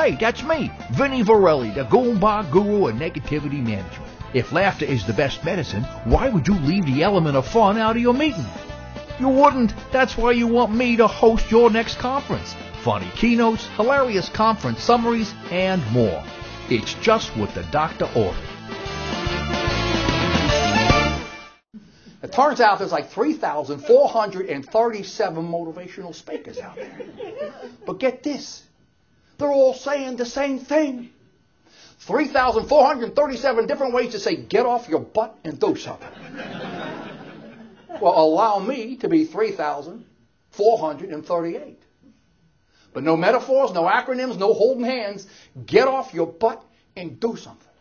Hey, that's me, Vinny Verelli, the Goomba Guru of Negativity Management. If laughter is the best medicine, why would you leave the element of fun out of your meeting? You wouldn't. That's why you want me to host your next conference. Funny keynotes, hilarious conference summaries, and more. It's just what the doctor ordered. It turns out there's like 3,437 motivational speakers out there. But get this. They're all saying the same thing. 3,437 different ways to say, get off your butt and do something. Well, allow me to be 3,438. But no metaphors, no acronyms, no holding hands. Get off your butt and do something.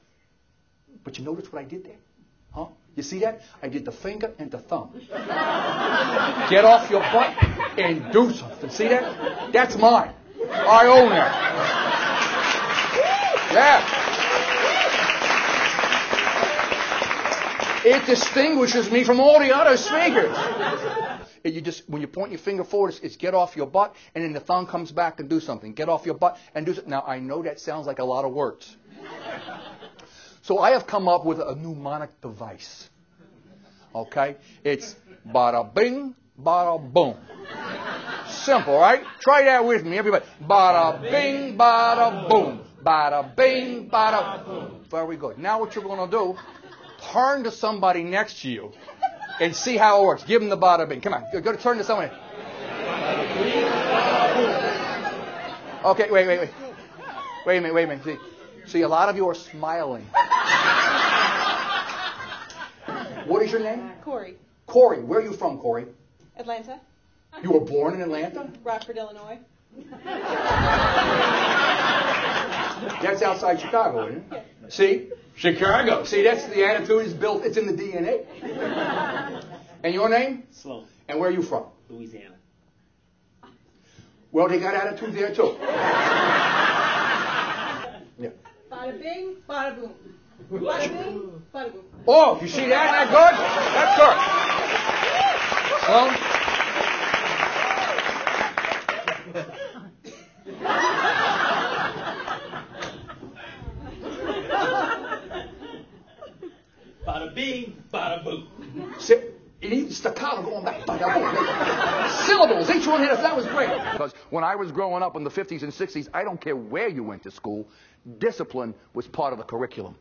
But you notice what I did there? Huh? You see that? I did the finger and the thumb. Get off your butt and do something. See that? That's mine. I own that. Yeah. It distinguishes me from all the other speakers. When you point your finger forward, it's get off your butt, and then the thumb comes back and do something. Get off your butt and do something. Now, I know that sounds like a lot of words. So I have come up with a mnemonic device. Okay? It's bada bing, bada boom. Simple, right? Try that with me, everybody. Bada bing, bada boom. Bada bing, bada boom. Very good. Now what you're going to do, turn to somebody next to you and see how it works. Give them the bada bing. Come on. Go to turn to somebody. Okay, wait. Wait a minute. See, a lot of you are smiling. What is your name? Corey. Corey. Where are you from, Corey? Atlanta. You were born in Atlanta? Rockford, Illinois. That's outside Chicago, isn't it? Yeah. See? Chicago. See, that's the attitude is built. It's in the DNA. And your name? Sloan. And where are you from? Louisiana. Well, they got attitude there, too. Yeah. Bada bing, bada boom. Bada bing, bada boom. Oh, you see that? Isn't that good? That's good. Bada bing, bada boom. You need staccato going back. Syllables. Each one hit us. That was great. Because when I was growing up in the 50s and 60s, I don't care where you went to school, discipline was part of the curriculum.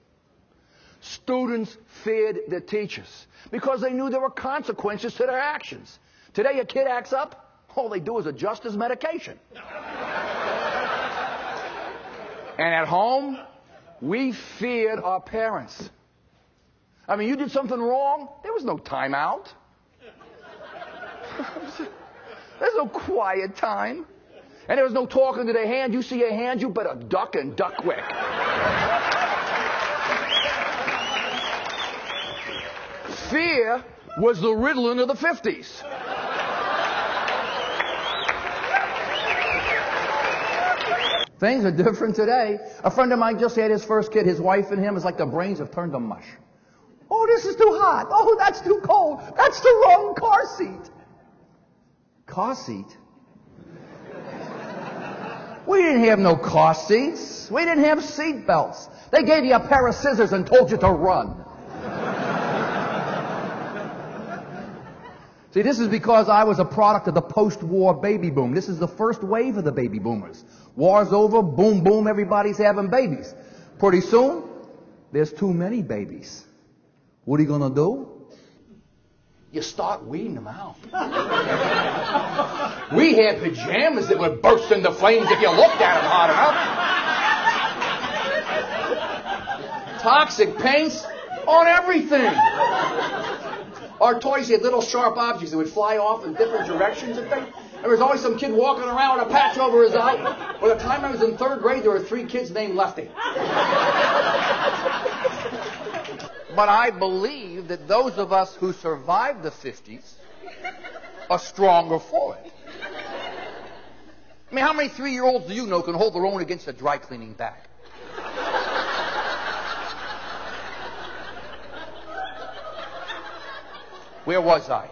Students feared their teachers because they knew there were consequences to their actions. Today, a kid acts up, all they do is adjust his medication. And at home, we feared our parents. I mean, you did something wrong, there was no timeout. There's no quiet time. And there was no talking to their hand. You see a hand, you better duck and duck quick. Fear was the Ritalin of the 50s. Things are different today. A friend of mine just had his first kid. His wife and him is like the brains have turned to mush. Oh, this is too hot. Oh, that's too cold. That's the wrong car seat. Car seat? We didn't have no car seats. We didn't have seat belts. They gave you a pair of scissors and told you to run. See, this is because I was a product of the post-war baby boom. This is the first wave of the baby boomers. War's over, boom, boom, everybody's having babies. Pretty soon, there's too many babies. What are you going to do? You start weeding them out. We had pajamas that would burst into flames if you looked at them hard enough. Toxic paints on everything. Our toys had little sharp objects that would fly off in different directions and things. There was always some kid walking around with a patch over his eye. By the time I was in 3rd grade, there were 3 kids named Lefty. But I believe that those of us who survived the 50s are stronger for it. I mean, how many 3-year-olds do you know can hold their own against a dry cleaning bag? Where was I?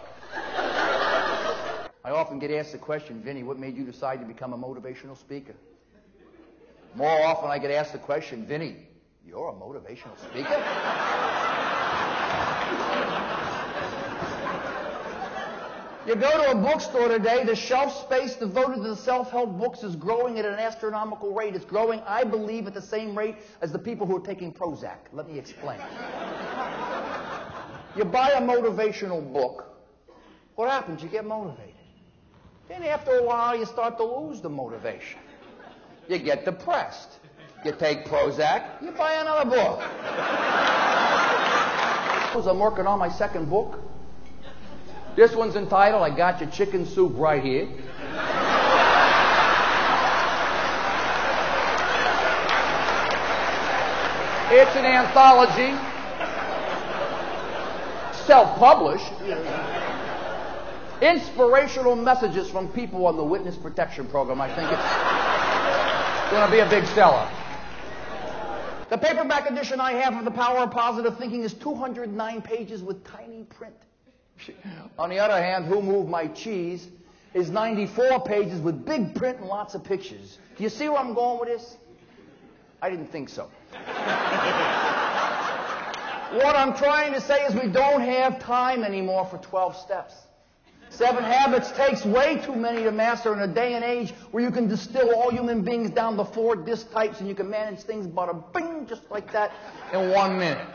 I often get asked the question, Vinny, what made you decide to become a motivational speaker? More often I get asked the question, Vinny, you're a motivational speaker? You go to a bookstore today, the shelf space devoted to the self-help books is growing at an astronomical rate. It's growing, I believe, at the same rate as the people who are taking Prozac. Let me explain. You buy a motivational book. What happens? You get motivated. Then after a while, you start to lose the motivation. You get depressed. You take Prozac, you buy another book. I'm working on my second book. This one's entitled, I Got Your Chicken Soup Right Here. It's an anthology, self-published, inspirational messages from people on the Witness Protection Program. I think it's going to be a big seller. The paperback edition I have of The Power of Positive Thinking is 209 pages with tiny print. On the other hand, Who Moved My Cheese is 94 pages with big print and lots of pictures. Do you see where I'm going with this? I didn't think so. What I'm trying to say is we don't have time anymore for 12 steps. 7 Habits takes way too many to master in a day and age where you can distill all human beings down to 4 disc types and you can manage things bada bing just like that in 1 minute.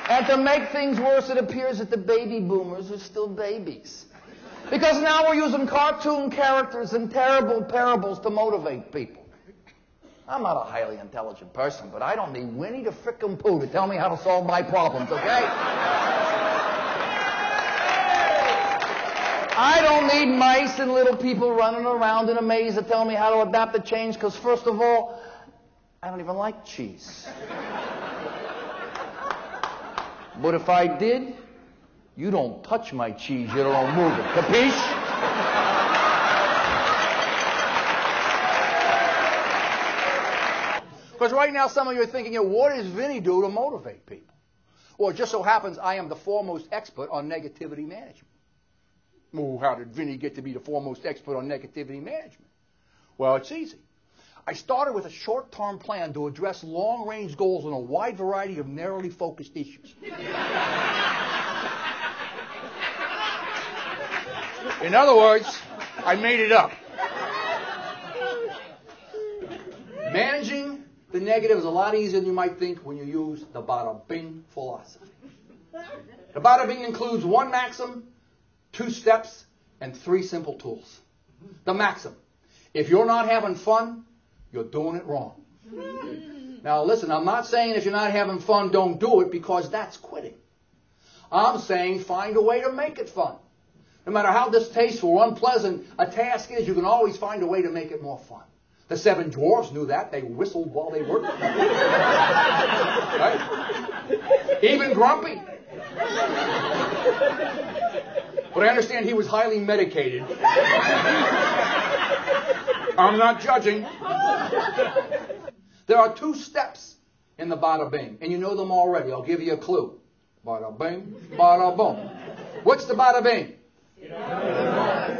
And to make things worse, it appears that the baby boomers are still babies. Because now we're using cartoon characters and terrible parables to motivate people. I'm not a highly intelligent person, but I don't need Winnie the frickin' Pooh to tell me how to solve my problems, okay? I don't need mice and little people running around in a maze to tell me how to adapt to change, because first of all, I don't even like cheese. But if I did, you don't touch my cheese, you don't move it. Capiche? Because right now some of you are thinking, what does Vinny do to motivate people? Well, it just so happens I am the foremost expert on negativity management. Well, how did Vinny get to be the foremost expert on negativity management? Well, it's easy. I started with a short-term plan to address long-range goals on a wide variety of narrowly focused issues. In other words, I made it up. Managing the negative is a lot easier than you might think when you use the Bada Bing Philosophy. The Bada Bing includes 1 maxim, 2 steps, and 3 simple tools. The maxim: if you're not having fun, you're doing it wrong. Now listen, I'm not saying if you're not having fun, don't do it, because that's quitting. I'm saying find a way to make it fun. No matter how distasteful or unpleasant a task is, you can always find a way to make it more fun. The 7 dwarfs knew that. They whistled while they worked. Right? Even Grumpy. But I understand he was highly medicated. I'm not judging. There are 2 steps in the Bada Bing, and you know them already. I'll give you a clue. Bada Bing, Bada Boom. What's the Bada Bing?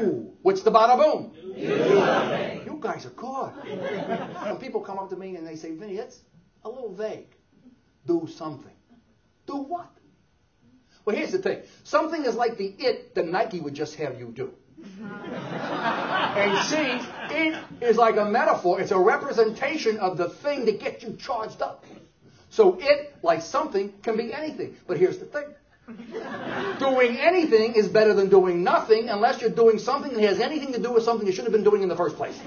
Ooh. What's the Bada Boom? You guys are good. When people come up to me and they say, Vinny, that's a little vague. Do something. Do what? Well, here's the thing. Something is like the it that Nike would just have you do. And see, it is like a metaphor. It's a representation of the thing that gets you charged up. So it, like something, can be anything. But here's the thing. Doing anything is better than doing nothing unless you're doing something that has anything to do with something you shouldn't have been doing in the first place.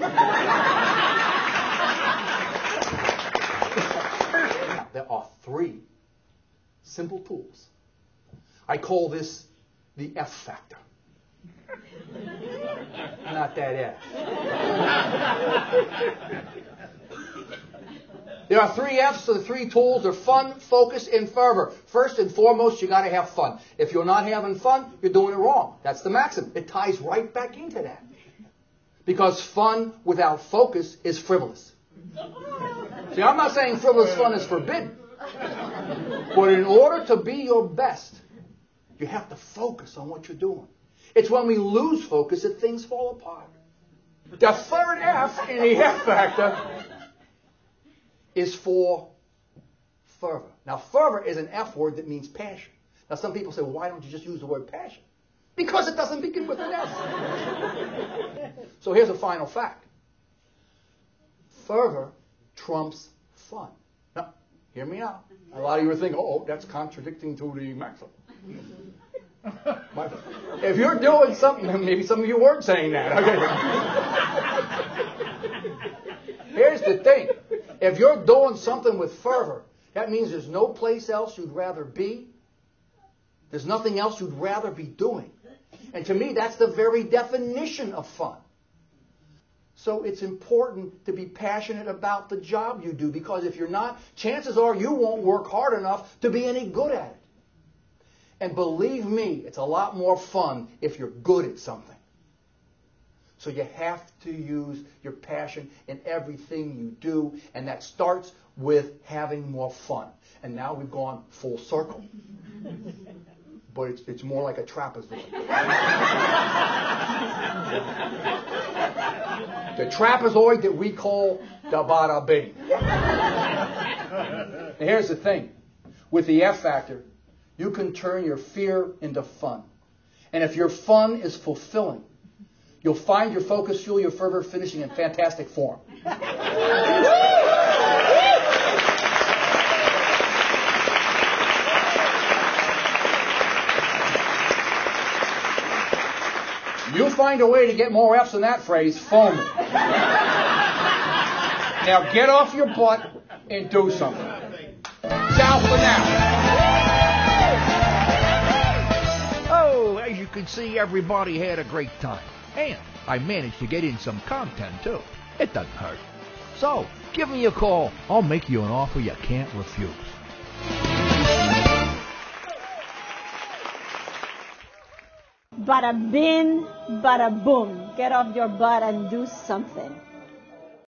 There are 3 simple tools. I call this the F factor. Not that F. There are 3 F's, so the 3 tools are fun, focus, and fervor. First and foremost, you got to have fun. If you're not having fun, you're doing it wrong. That's the maxim. It ties right back into that. Because fun without focus is frivolous. See, I'm not saying frivolous fun is forbidden. But in order to be your best, you have to focus on what you're doing. It's when we lose focus that things fall apart. The third F in the F factor is for fervor. Now, fervor is an F word that means passion. Now, some people say, well, why don't you just use the word passion? Because it doesn't begin with an F. So here's a final fact. Fervor trumps fun. Now, hear me out. A lot of you are thinking, oh, that's contradicting to the maxim. If you're doing something, maybe some of you weren't saying that. Okay. Here's the thing. If you're doing something with fervor, that means there's no place else you'd rather be. There's nothing else you'd rather be doing. And to me, that's the very definition of fun. So it's important to be passionate about the job you do, because if you're not, chances are you won't work hard enough to be any good at it. And believe me, it's a lot more fun if you're good at something. So you have to use your passion in everything you do, and that starts with having more fun. And now we've gone full circle. But it's more like a trapezoid. The trapezoid that we call the Bada Bing. Now here's the thing. With the F factor, you can turn your fear into fun. And if your fun is fulfilling, you'll find your focus, fuel, your fervor finishing in fantastic form. You find a way to get more F's in that phrase, phone me. Now get off your butt and do something. Ciao for now. Oh, as you can see, everybody had a great time. And I managed to get in some content, too. It doesn't hurt. So, give me a call. I'll make you an offer you can't refuse. Bada bing, bada boom. Get off your butt and do something.